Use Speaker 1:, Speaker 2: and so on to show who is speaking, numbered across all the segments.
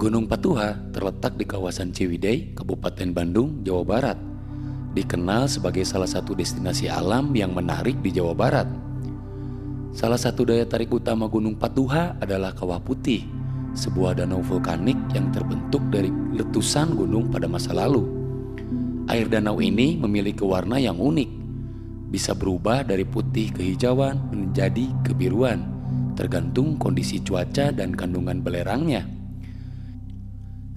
Speaker 1: Gunung Patuha terletak di kawasan Ciwidey, Kabupaten Bandung, Jawa Barat. Dikenal sebagai salah satu destinasi alam yang menarik di Jawa Barat. Salah satu daya tarik utama Gunung Patuha adalah Kawah Putih, sebuah danau vulkanik yang terbentuk dari letusan gunung pada masa lalu. Air danau ini memiliki warna yang unik, bisa berubah dari putih kehijauan menjadi kebiruan, tergantung kondisi cuaca dan kandungan belerangnya.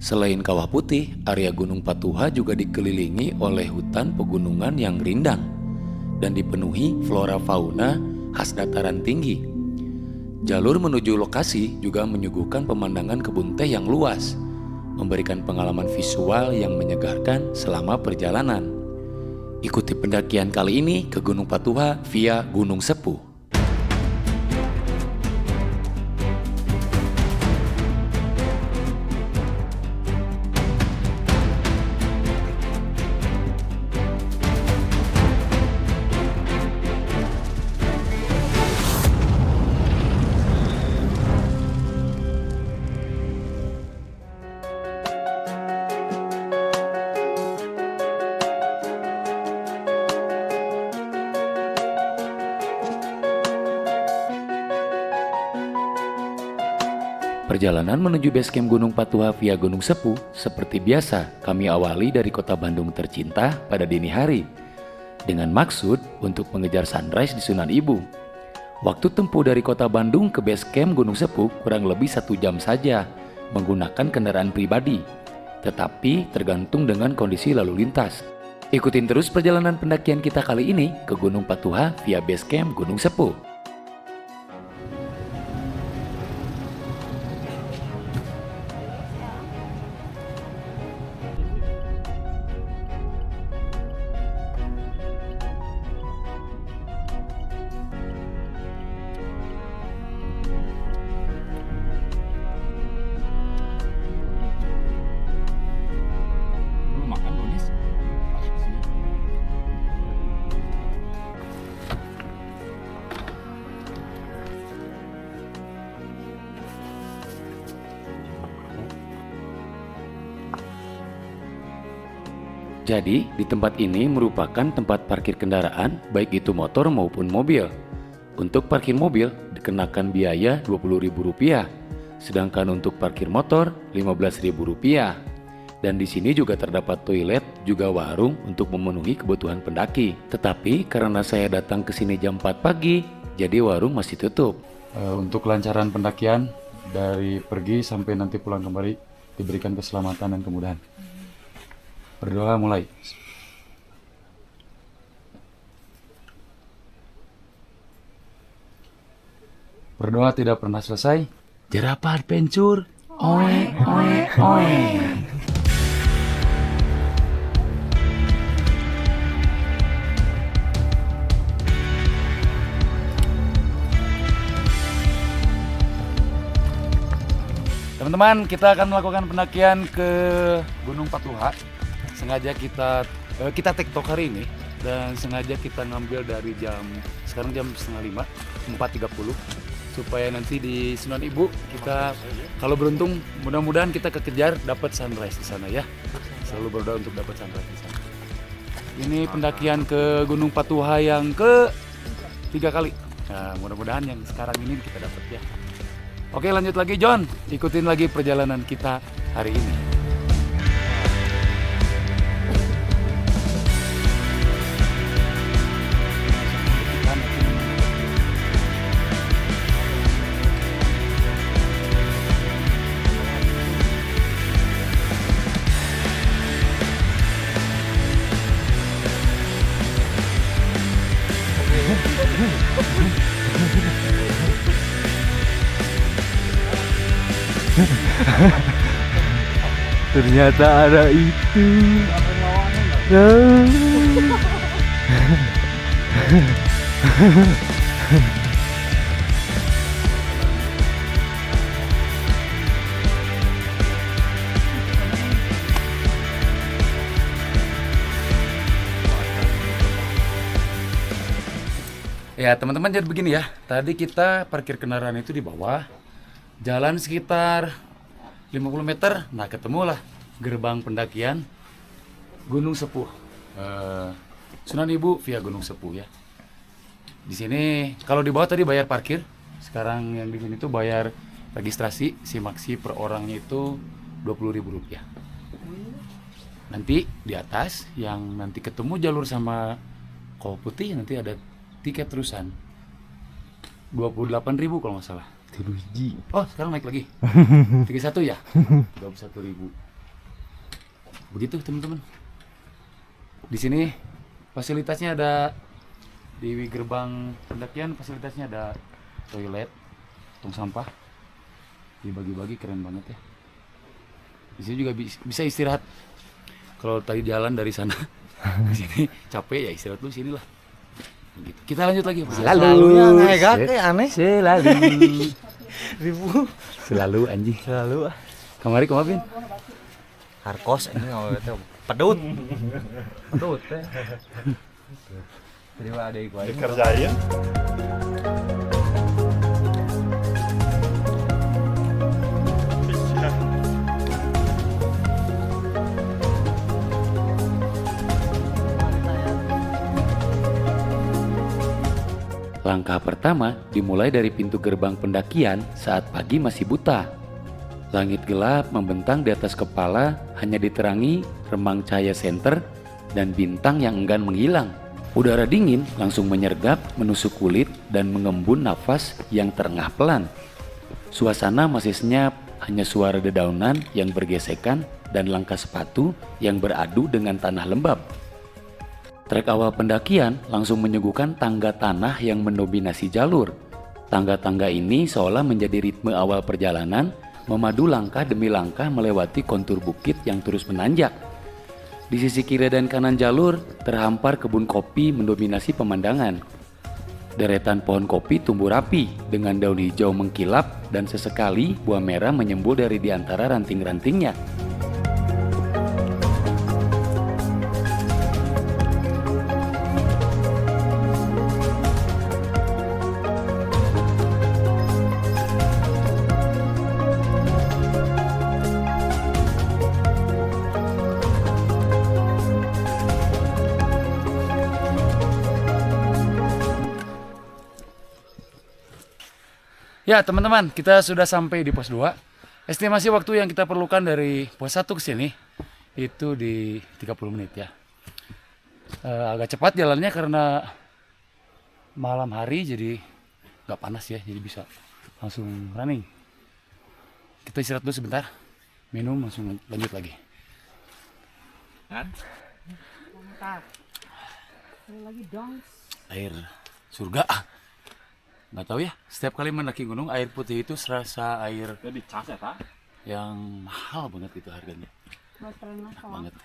Speaker 1: Selain Kawah Putih, area Gunung Patuha juga dikelilingi oleh hutan pegunungan yang rindang dan dipenuhi flora fauna khas dataran tinggi. Jalur menuju lokasi juga menyuguhkan pemandangan kebun teh yang luas, memberikan pengalaman visual yang menyegarkan selama perjalanan. Ikuti pendakian kali ini ke Gunung Patuha via Gunung Sepuh. Perjalanan menuju base camp Gunung Patuha via Gunung Sepuh seperti biasa kami awali dari kota Bandung tercinta pada dini hari dengan maksud untuk mengejar sunrise di Sunan Ibu. Waktu tempuh dari kota Bandung ke base camp Gunung Sepuh kurang lebih 1 jam saja menggunakan kendaraan pribadi, tetapi tergantung dengan kondisi lalu lintas. Ikutin terus perjalanan pendakian kita kali ini ke Gunung Patuha via base camp Gunung Sepuh. Jadi, di tempat ini merupakan tempat parkir kendaraan, baik itu motor maupun mobil. Untuk parkir mobil dikenakan biaya Rp20.000, sedangkan untuk parkir motor Rp15.000. Dan di sini juga terdapat toilet, juga warung untuk memenuhi kebutuhan pendaki. Tetapi karena saya datang ke sini jam 4 pagi, jadi warung masih tutup.
Speaker 2: Untuk kelancaran pendakian dari pergi sampai nanti pulang kembali diberikan keselamatan dan kemudahan. Berdoa mulai. Berdoa tidak pernah selesai. Jerapah pencur. Oe, oe, oe. Teman-teman, kita akan melakukan pendakian ke Gunung Patuha. Sengaja kita TikTok hari ini dan sengaja kita ngambil dari sekarang jam 4:30, 4.30 supaya nanti di Sunan Ibu kita kalau beruntung mudah-mudahan kita kekejar dapat sunrise di sana ya. Selalu berdoa untuk dapat sunrise di sana. Ini pendakian ke Gunung Patuha yang ke-3 kali. Nah, mudah-mudahan yang sekarang ini kita dapat ya. Oke, lanjut lagi John. Ikutin lagi perjalanan kita hari ini. Ternyata ada itu. Ya teman-teman, jadi begini ya. Tadi kita parkir kendaraan itu di bawah. Jalan sekitar 50 meter, nah ketemulah gerbang pendakian Gunung Sepuh. Sunan Ibu via Gunung Sepuh ya. Di sini kalau di bawah tadi bayar parkir, sekarang yang di sini tuh bayar registrasi simaksi per orangnya itu Rp20.000. Nanti di atas yang nanti ketemu jalur sama Kawah Putih nanti ada tiket terusan 28.000 kalau nggak salah. Oh sekarang naik lagi 31 ya 21.000. Begitu teman-teman. Di sini fasilitasnya ada di gerbang pendakian, fasilitasnya ada toilet, tong sampah, dibagi-bagi, keren banget ya. Di sini juga bisa istirahat. Kalau tadi jalan dari sana ke sini capek ya istirahat dulu sini lah. Begitu. Kita lanjut lagi.
Speaker 3: Selalu aneh.
Speaker 2: Selalu.
Speaker 3: Ribu.
Speaker 2: Selalu anjing.
Speaker 3: Selalu
Speaker 2: Kamari kemana?
Speaker 3: Harkos ini ngawetnya pedut.
Speaker 2: Pedut teh.
Speaker 3: Jadi ada iku aja.
Speaker 4: Dikerjain.
Speaker 1: Langkah pertama dimulai dari pintu gerbang pendakian saat pagi masih buta. Langit gelap membentang di atas kepala, hanya diterangi remang cahaya senter dan bintang yang enggan menghilang. Udara dingin langsung menyergap, menusuk kulit dan mengembun nafas yang terengah pelan. Suasana masih senyap, hanya suara dedaunan yang bergesekan dan langkah sepatu yang beradu dengan tanah lembab. Trek awal pendakian langsung menyuguhkan tangga tanah yang mendominasi jalur. Tangga-tangga ini seolah menjadi ritme awal perjalanan, memadu langkah demi langkah melewati kontur bukit yang terus menanjak. Di sisi kiri dan kanan jalur terhampar kebun kopi mendominasi pemandangan. Deretan pohon kopi tumbuh rapi dengan daun hijau mengkilap dan sesekali buah merah menyembul dari di antara ranting-rantingnya.
Speaker 2: Ya teman-teman, kita sudah sampai di pos 2. Estimasi waktu yang kita perlukan dari pos 1 ke sini itu di 30 menit ya. Agak cepat jalannya karena malam hari jadi nggak panas ya, jadi bisa langsung running. Kita istirahat dulu sebentar, minum langsung lanjut lagi. Air surga. Nggak tahu ya, setiap kali mendaki gunung air putih itu serasa air yang mahal banget itu harganya. Enak banget.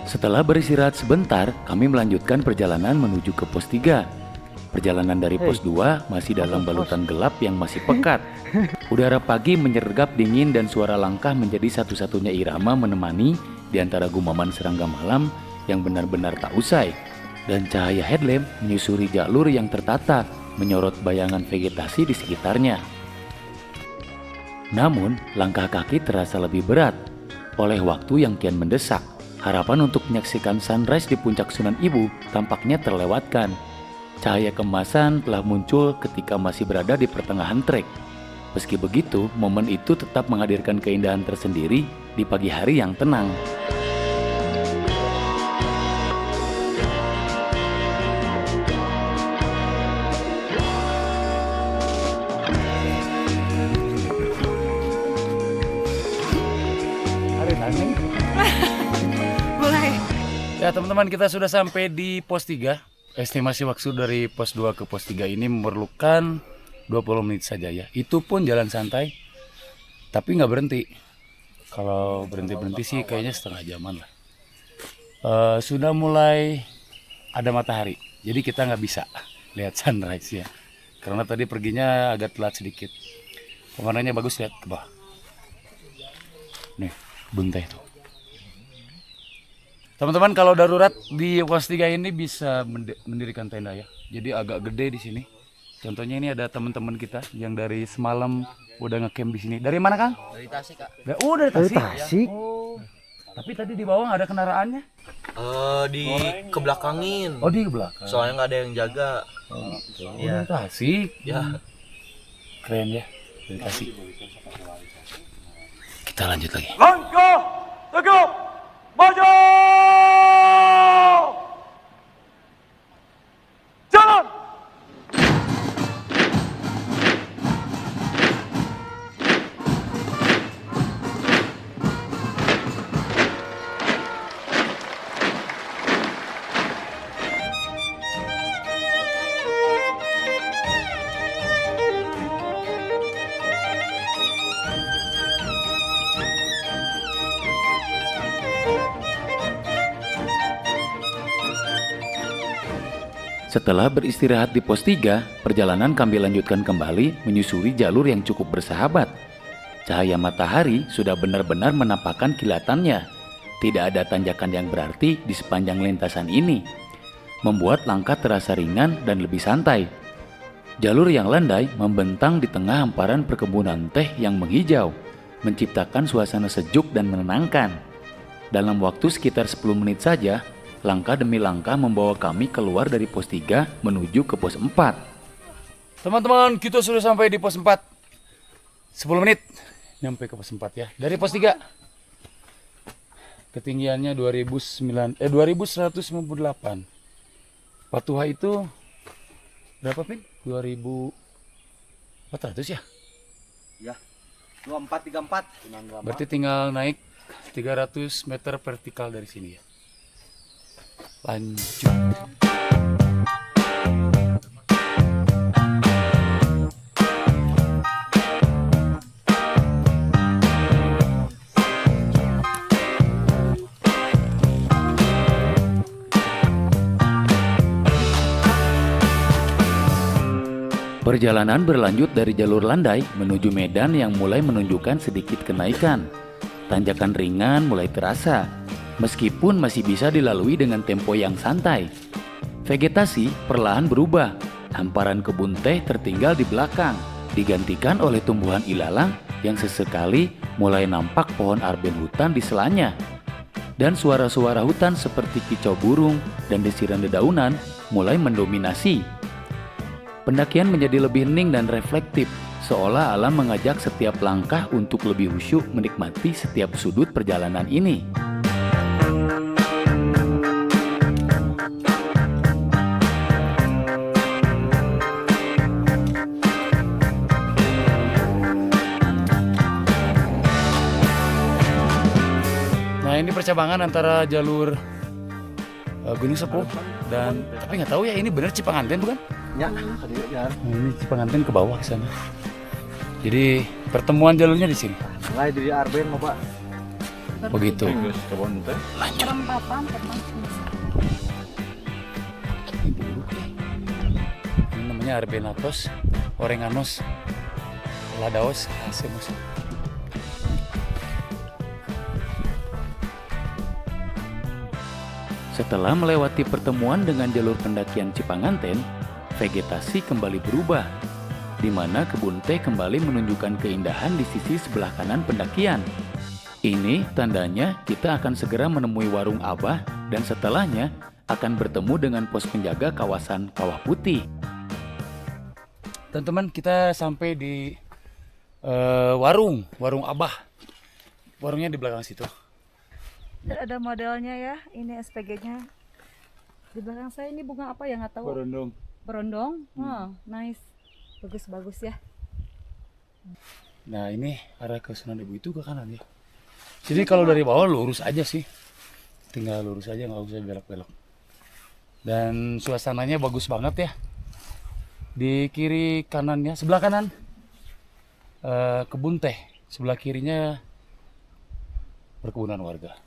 Speaker 1: Setelah beristirahat sebentar, kami melanjutkan perjalanan menuju ke pos 3. Perjalanan dari pos 2 masih dalam balutan gelap yang masih pekat. Udara pagi menyergap dingin dan suara langkah menjadi satu-satunya irama menemani di antara gumaman serangga malam yang benar-benar tak usai. Dan cahaya headlamp menyusuri jalur yang tertata, menyorot bayangan vegetasi di sekitarnya. Namun, langkah kaki terasa lebih berat oleh waktu yang kian mendesak. Harapan untuk menyaksikan sunrise di puncak Sunan Ibu tampaknya terlewatkan. Cahaya kemasan telah muncul ketika masih berada di pertengahan trek. Meski begitu, momen itu tetap menghadirkan keindahan tersendiri di pagi hari yang tenang.
Speaker 2: Ya teman-teman, kita sudah sampai di pos 3. Estimasi waktu dari pos 2 ke pos 3 ini memerlukan 20 menit saja ya. Itu pun jalan santai, tapi nggak berhenti. Kalau berhenti-berhenti sih kayaknya setengah jaman lah. Sudah mulai ada matahari, jadi kita nggak bisa lihat sunrise ya. Karena tadi perginya agak telat sedikit. Pemandangannya bagus, lihat ke bawah. Nih, buntai tuh. Teman-teman kalau darurat di pos 3 ini bisa mendirikan tenda ya. Jadi agak gede di sini. Contohnya ini ada teman-teman kita yang dari semalam udah ngecamp di sini. Dari mana, Kang?
Speaker 3: Dari Tasik, Kak.
Speaker 2: Dari Tasik.
Speaker 3: Tasik.
Speaker 2: Oh. Tapi tadi di bawah nggak ada kendaraannya.
Speaker 3: Di kebelakangin.
Speaker 2: Oh, di belakang.
Speaker 3: Soalnya nggak ada yang jaga.
Speaker 2: Oh,
Speaker 3: Iya.
Speaker 2: dari Tasik.
Speaker 3: Ya.
Speaker 2: Keren ya. Dari Tasik. Kita lanjut lagi.
Speaker 4: Langkah tegap maju! Jalan!
Speaker 1: Setelah beristirahat di pos 3, perjalanan kami lanjutkan kembali menyusuri jalur yang cukup bersahabat. Cahaya matahari sudah benar-benar menampakkan kilatannya. Tidak ada tanjakan yang berarti di sepanjang lintasan ini, membuat langkah terasa ringan dan lebih santai. Jalur yang landai membentang di tengah hamparan perkebunan teh yang menghijau, menciptakan suasana sejuk dan menenangkan. Dalam waktu sekitar 10 menit saja, langkah demi langkah membawa kami keluar dari pos 3 menuju ke pos 4.
Speaker 2: Teman-teman, kita sudah sampai di pos 4. 10 menit nyampe ke pos 4 ya. Dari pos 3. Ketinggiannya 2198. Patuha itu berapa, Pin? 2400 ya?
Speaker 3: Ya. 2434.
Speaker 2: Berarti tinggal naik 300 meter vertikal dari sini ya. Lanjut.
Speaker 1: Perjalanan berlanjut dari jalur landai menuju medan yang mulai menunjukkan sedikit kenaikan. Tanjakan ringan mulai terasa, meskipun masih bisa dilalui dengan tempo yang santai. Vegetasi perlahan berubah, hamparan kebun teh tertinggal di belakang, digantikan oleh tumbuhan ilalang yang sesekali mulai nampak pohon arben hutan di selanya. Dan suara-suara hutan seperti kicau burung dan desiran dedaunan mulai mendominasi. Pendakian menjadi lebih hening dan reflektif, seolah alam mengajak setiap langkah untuk lebih khusyuk menikmati setiap sudut perjalanan ini.
Speaker 2: Nah, ini percabangan antara jalur Gunung Sepuh dan tapi nggak tahu ya ini benar Cipanganten bukan?
Speaker 3: Ya, tadi jalan.
Speaker 2: Nah, ini Cipanganten ke bawah ke sana. Jadi pertemuan jalurnya di sini.
Speaker 3: Mulai dari Arben, Pak.
Speaker 2: Begitu.
Speaker 1: Lanjut.
Speaker 2: Ini buruk ya. Ini namanya Arbenatos, Orenganos, Ladaos, Asemus.
Speaker 1: Setelah melewati pertemuan dengan jalur pendakian Cipanganten, vegetasi kembali berubah, di mana kebun teh kembali menunjukkan keindahan di sisi sebelah kanan pendakian. Ini tandanya kita akan segera menemui warung Abah dan setelahnya akan bertemu dengan pos penjaga kawasan Kawah Putih.
Speaker 2: Teman-teman, kita sampai di warung Abah. Warungnya di belakang situ.
Speaker 5: Dan ada modelnya ya, ini SPG-nya. Di belakang saya ini bunga apa ya nggak tahu.
Speaker 2: Berondong.
Speaker 5: Berondong. Nice. Bagus-bagus ya.
Speaker 2: Nah, ini arah ke Sunan Ibu itu ke kanan ya. Jadi kalau dari bawah lurus aja sih. Tinggal lurus aja, nggak usah belok-belok. Dan suasananya bagus banget ya. Di kiri kanannya, sebelah kanan kebun teh, sebelah kirinya perkebunan warga.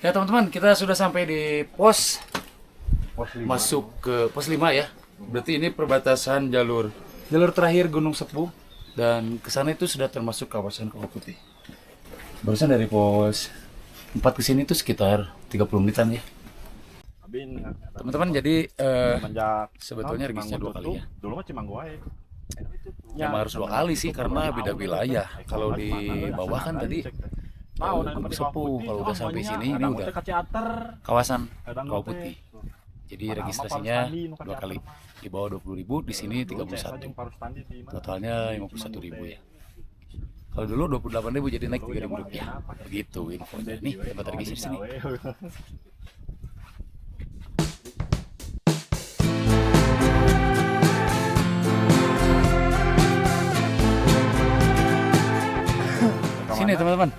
Speaker 2: Ya teman-teman, kita sudah sampai di pos 5. Masuk ke pos 5 ya. Berarti ini perbatasan jalur terakhir Gunung Sepuh dan ke sana itu sudah termasuk kawasan Kawah Putih. Barusan dari pos 4 ke sini tuh sekitar 30 menitan ya. Teman-teman, jadi sebetulnya regisnya 2 kali ya.
Speaker 6: Dulu mah Cimanggu aja.
Speaker 2: Memang harus 2 kali sih karena beda wilayah. Kalau di bawah kan tadi Gunung Sepuh, kalau udah sampai sini ini udah kawasan Kawah Putih. Jadi registrasinya 2 kali. Di bawah 20.000, di sini 31. Totalnya 51.000 ya. Kalau dulu 28.000 jadi naik 3.000 rupiah. Begitu infonya. Nih tempat registrasi di sini. Sini teman-teman.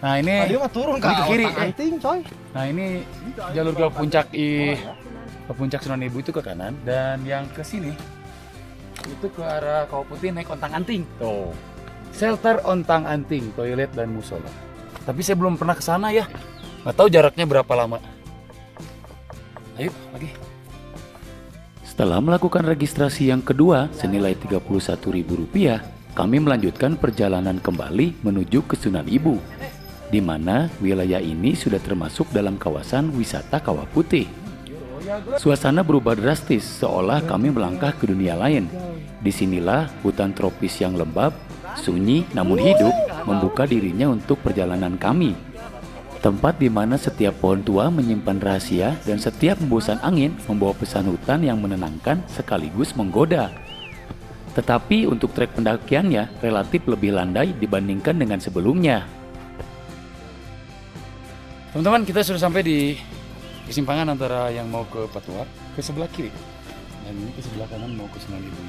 Speaker 2: Nah ini
Speaker 3: turun
Speaker 2: ini ke kiri.
Speaker 3: Anting coy.
Speaker 2: Nah ini jalur ke puncak Sunan Ibu itu ke kanan, dan yang ke sini itu ke arah Kawah Putih naik Ontang Anting. Tuh. Shelter Ontang Anting, toilet dan musola. Tapi saya belum pernah ke sana ya. Nggak tahu jaraknya berapa lama. Ayo lagi.
Speaker 1: Setelah melakukan registrasi yang kedua senilai Rp31.000, kami melanjutkan perjalanan kembali menuju ke Sunan Ibu, di mana wilayah ini sudah termasuk dalam kawasan wisata Kawah Putih. Suasana berubah drastis seolah kami melangkah ke dunia lain. Disinilah hutan tropis yang lembab, sunyi namun hidup membuka dirinya untuk perjalanan kami. Tempat di mana setiap pohon tua menyimpan rahasia dan setiap hembusan angin membawa pesan hutan yang menenangkan sekaligus menggoda. Tetapi untuk trek pendakiannya relatif lebih landai dibandingkan dengan sebelumnya.
Speaker 2: Teman-teman, kita sudah sampai di kesimpangan antara yang mau ke Patuha ke sebelah kiri, dan ini ke sebelah kanan mau ke Sunan Ibu.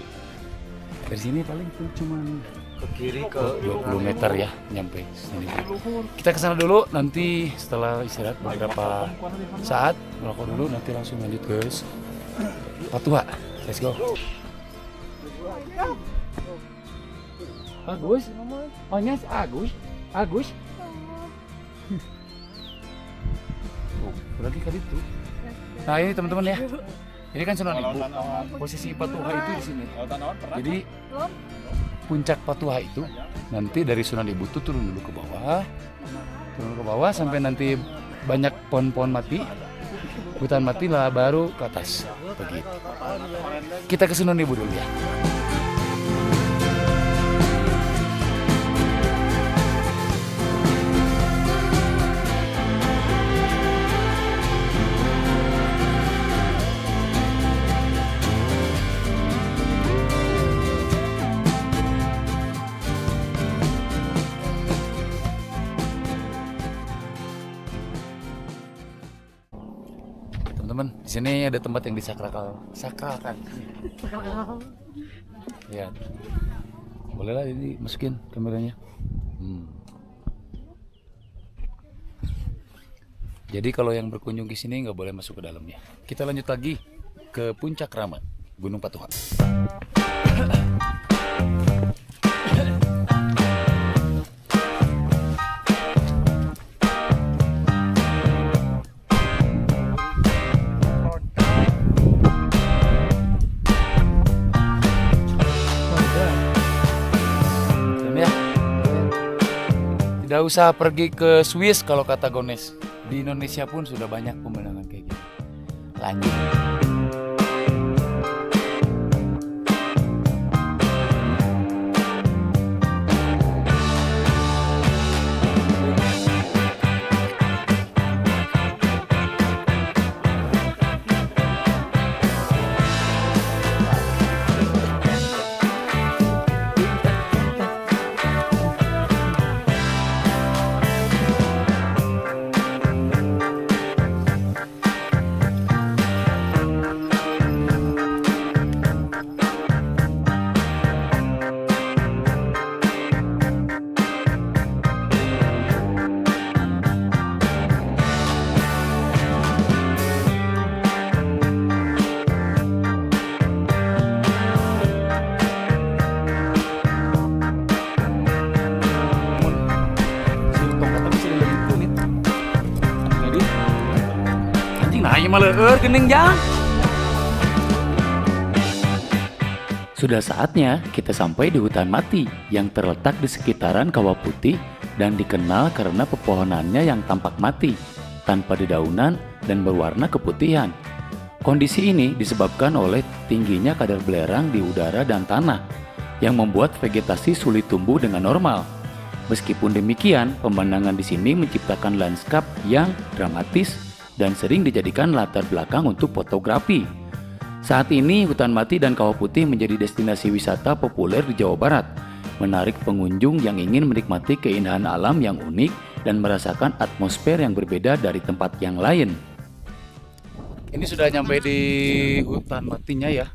Speaker 2: Dari sini paling cuma
Speaker 3: Ke kiri ke
Speaker 2: 20 meter ya nyampe Sunan Ibu. Kita kesana dulu, nanti setelah istirahat beberapa saat merokok dulu, nanti langsung lanjut ke Patuha. Let's go. Agus, ohnya Agus. Tuh, berarti kali itu. Nah ini teman-teman ya, ini kan Sunan Ibu. Posisi Patuha itu di sini. Jadi puncak Patuha itu nanti dari Sunan Ibu tuh turun dulu ke bawah sampai nanti banyak pohon-pohon mati, hutan mati lah, baru ke atas. Begitu. Kita ke Sunan Ibu dulu ya. Teman-teman, di sini ada tempat yang disakralkan. Ya, bolehlah ini masukin kameranya. Jadi kalau yang berkunjung ke sini nggak boleh masuk ke dalamnya. Kita lanjut lagi ke Puncak Rama, Gunung Patuha. Tidak usah pergi ke Swiss kalau kata Gones. Di Indonesia pun sudah banyak pemandangan kayak gini. Lanjut.
Speaker 1: Sudah saatnya kita sampai di hutan mati yang terletak di sekitaran Kawah Putih dan dikenal karena pepohonannya yang tampak mati, tanpa dedaunan dan berwarna keputihan. Kondisi ini disebabkan oleh tingginya kadar belerang di udara dan tanah yang membuat vegetasi sulit tumbuh dengan normal. Meskipun demikian, pemandangan di sini menciptakan lanskap yang dramatis dan sering dijadikan latar belakang untuk fotografi. Saat ini, hutan mati dan kawah putih menjadi destinasi wisata populer di Jawa Barat, menarik pengunjung yang ingin menikmati keindahan alam yang unik dan merasakan atmosfer yang berbeda dari tempat yang lain.
Speaker 2: Ini sudah nyampe di hutan matinya ya.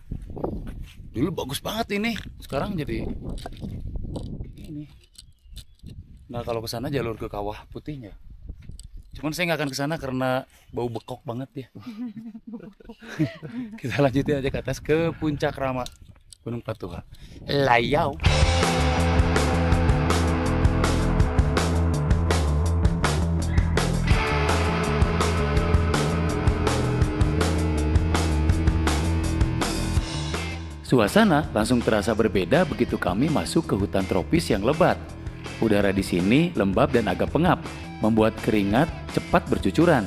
Speaker 2: Dulu bagus banget ini, sekarang jadi ini. Nah kalau ke sana jalur ke kawah putihnya. Cuman saya nggak akan ke sana karena bau bekok banget ya. Kita lanjutin aja ke atas ke puncak Rama Gunung Patuha. Layau.
Speaker 1: Suasana langsung terasa berbeda begitu kami masuk ke hutan tropis yang lebat. Udara di sini lembab dan agak pengap, membuat keringat cepat bercucuran.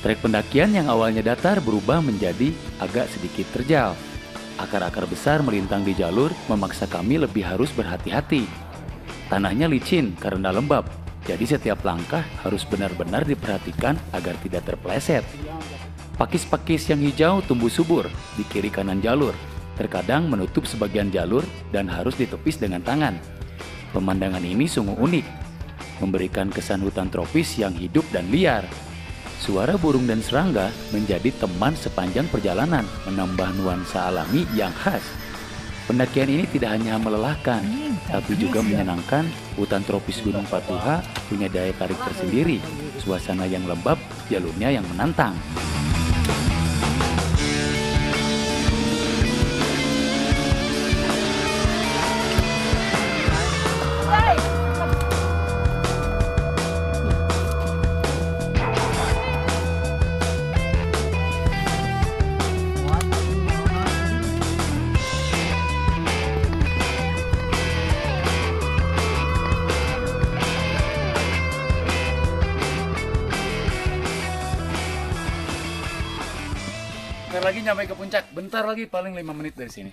Speaker 1: Trek pendakian yang awalnya datar berubah menjadi agak sedikit terjal. Akar-akar besar melintang di jalur memaksa kami lebih harus berhati-hati. Tanahnya licin karena lembab, jadi setiap langkah harus benar-benar diperhatikan agar tidak terpeleset. Pakis-pakis yang hijau tumbuh subur di kiri kanan jalur. Terkadang menutup sebagian jalur dan harus ditepis dengan tangan. Pemandangan ini sungguh unik, memberikan kesan hutan tropis yang hidup dan liar. Suara burung dan serangga menjadi teman sepanjang perjalanan, menambah nuansa alami yang khas. Pendakian ini tidak hanya melelahkan, tapi juga menyenangkan. Hutan tropis Gunung Patuha punya daya tarik tersendiri, suasana yang lembab, jalurnya yang menantang.
Speaker 2: Bentar lagi nyampe ke puncak, bentar lagi paling 5 menit dari sini.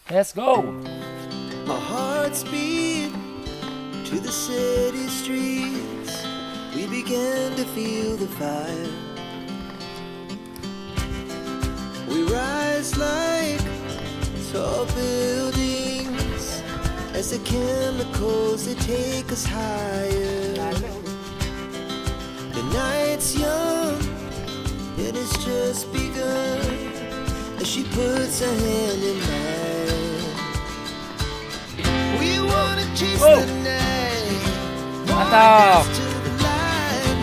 Speaker 2: Let's go!
Speaker 6: My hearts beat to the city streets. We began to feel the fire. We rise like tall buildings as the chemicals they take us higher. The night's young, it has just begun as she puts her hand in mine. We wanna chase the night,
Speaker 2: Mantap.
Speaker 6: to the light,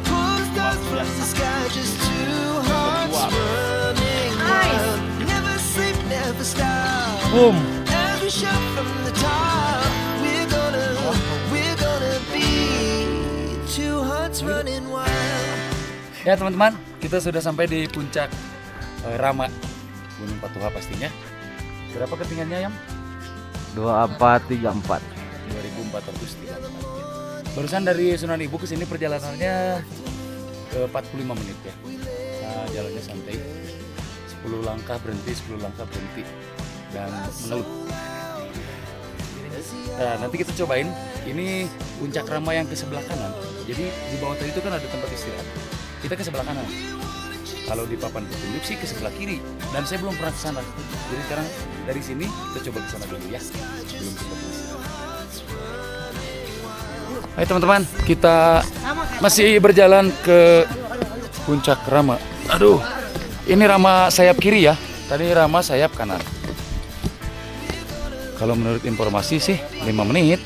Speaker 6: pull stars from the sky, just two hearts running wild. Never sleep, never stop.
Speaker 2: Boom!
Speaker 6: As we shout from the top, we're gonna be two hearts running wild.
Speaker 2: Ya teman-teman, kita sudah sampai di puncak Rama Gunung Patuha pastinya. Berapa ketinggiannya Yam?
Speaker 3: 2434.
Speaker 2: 2434. Barusan dari Sunan Ibu ke sini perjalanannya 45 menit ya. Nah, jalannya santai. 10 langkah berhenti, 10 langkah berhenti dan mengeluh. Nah, nanti kita cobain. Ini puncak Rama yang ke sebelah kanan. Jadi di bawah tadi itu kan ada tempat istirahat. Kita ke sebelah kanan. Kalau di papan petunjuk sih ke sebelah kiri. Dan saya belum pernah ke sana. Jadi sekarang dari sini kita coba ke sana dulu ya. Belum sempat ke sini. Hai teman-teman, kita masih berjalan ke puncak Rama. Aduh, ini Rama sayap kiri ya. Tadi Rama sayap kanan. Kalau menurut informasi sih 5 menit.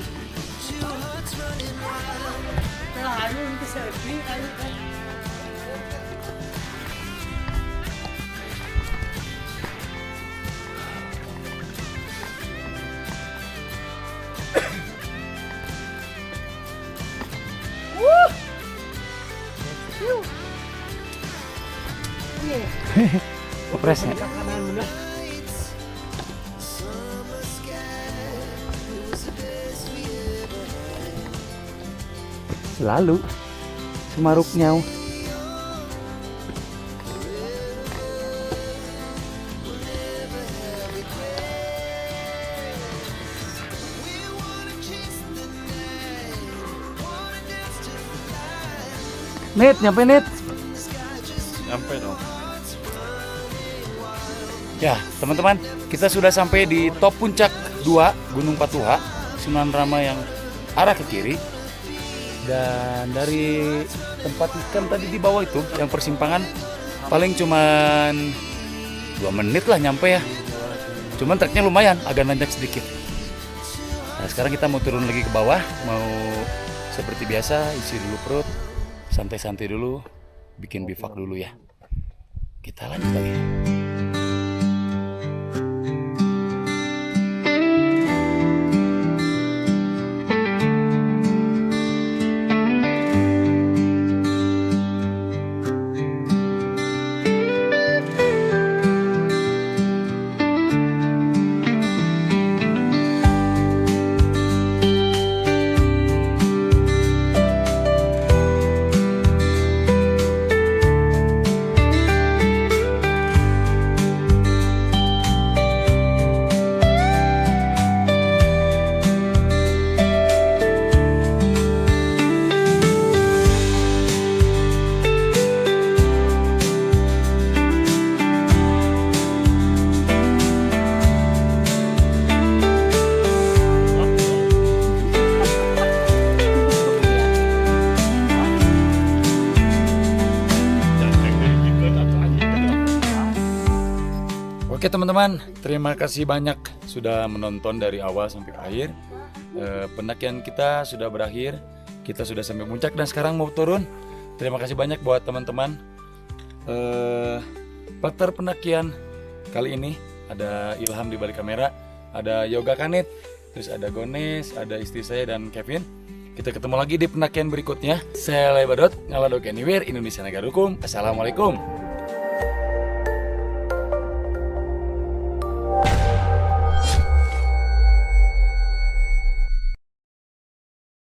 Speaker 2: Presnya. Selalu Semaruknya. Net, nyampe Net.
Speaker 4: Nyampe dong.
Speaker 2: Ya, teman-teman, kita sudah sampai di top puncak 2 Gunung Patuha, Sunan Rama yang arah ke kiri. Dan dari tempat ikan tadi di bawah itu, yang persimpangan, paling cuman 2 menit lah nyampe ya. Cuman treknya lumayan, agak nanjak sedikit. Nah, sekarang kita mau turun lagi ke bawah, mau seperti biasa, isi dulu perut, santai-santai dulu, bikin bivak dulu ya. Kita lanjut lagi. Oke teman-teman, terima kasih banyak sudah menonton dari awal sampai akhir. Pendakian kita sudah berakhir, kita sudah sampai puncak dan sekarang mau turun. Terima kasih banyak buat teman-teman. Partner pendakian kali ini ada Ilham di balik kamera, ada Yoga Kanit, terus ada Gones, ada istri saya dan Kevin. Kita ketemu lagi di pendakian berikutnya. Saya Lebadot, ngaladok anywhere, Indonesia Negara Hukum. Assalamualaikum.